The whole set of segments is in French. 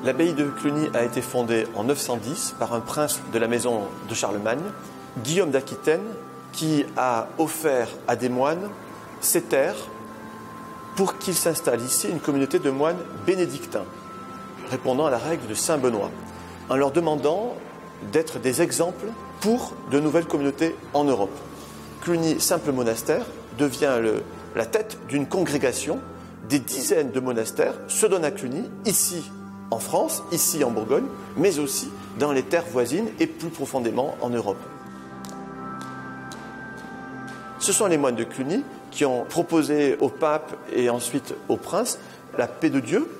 L'abbaye de Cluny a été fondée en 910 par un prince de la maison de Charlemagne, Guillaume d'Aquitaine, qui a offert à des moines ses terres pour qu'il s'installe ici une communauté de moines bénédictins, répondant à la règle de Saint Benoît, en leur demandant d'être des exemples pour de nouvelles communautés en Europe. Cluny, simple monastère, devient la tête d'une congrégation. Des dizaines de monastères se donnent à Cluny, ici en France, ici en Bourgogne, mais aussi dans les terres voisines et plus profondément en Europe. Ce sont les moines de Cluny qui ont proposé au pape et ensuite au prince la paix de Dieu.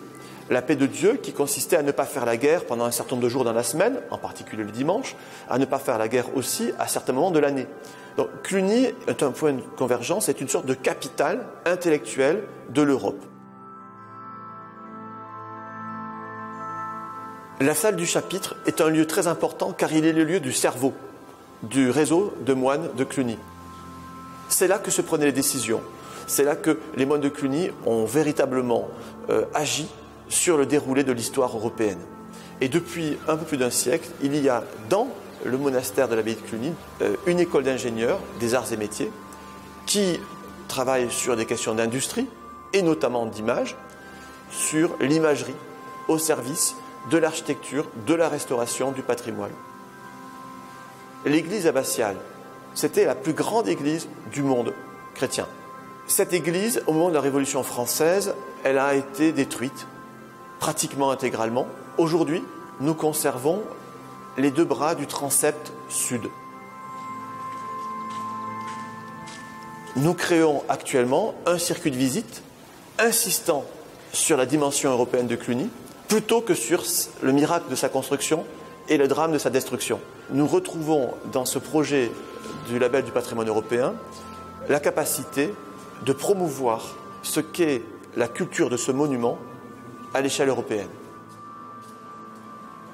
La paix de Dieu qui consistait à ne pas faire la guerre pendant un certain nombre de jours dans la semaine, en particulier le dimanche, à ne pas faire la guerre aussi à certains moments de l'année. Donc Cluny est un point de convergence, c'est une sorte de capitale intellectuelle de l'Europe. La salle du chapitre est un lieu très important car il est le lieu du cerveau du réseau de moines de Cluny. C'est là que se prenaient les décisions. C'est là que les moines de Cluny ont véritablement agi sur le déroulé de l'histoire européenne. Et depuis un peu plus d'un siècle, il y a dans le monastère de l'abbaye de Cluny une école d'ingénieurs des arts et métiers qui travaille sur des questions d'industrie et notamment d'image, sur l'imagerie au service de l'architecture, de la restauration du patrimoine. L'église abbatiale, c'était la plus grande église du monde chrétien. Cette église, au moment de la Révolution française, elle a été détruite pratiquement intégralement. Aujourd'hui, nous conservons les deux bras du transept sud. Nous créons actuellement un circuit de visite insistant sur la dimension européenne de Cluny, plutôt que sur le miracle de sa construction et le drame de sa destruction. Nous retrouvons dans ce projet du label du patrimoine européen la capacité de promouvoir ce qu'est la culture de ce monument à l'échelle européenne.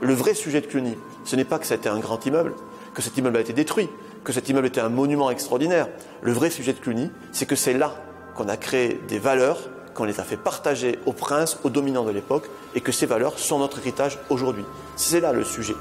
Le vrai sujet de Cluny, ce n'est pas que c'était un grand immeuble, que cet immeuble a été détruit, que cet immeuble était un monument extraordinaire. Le vrai sujet de Cluny, c'est que c'est là qu'on a créé des valeurs, qu'on les a fait partager aux princes, aux dominants de l'époque, et que ces valeurs sont notre héritage aujourd'hui. C'est là le sujet.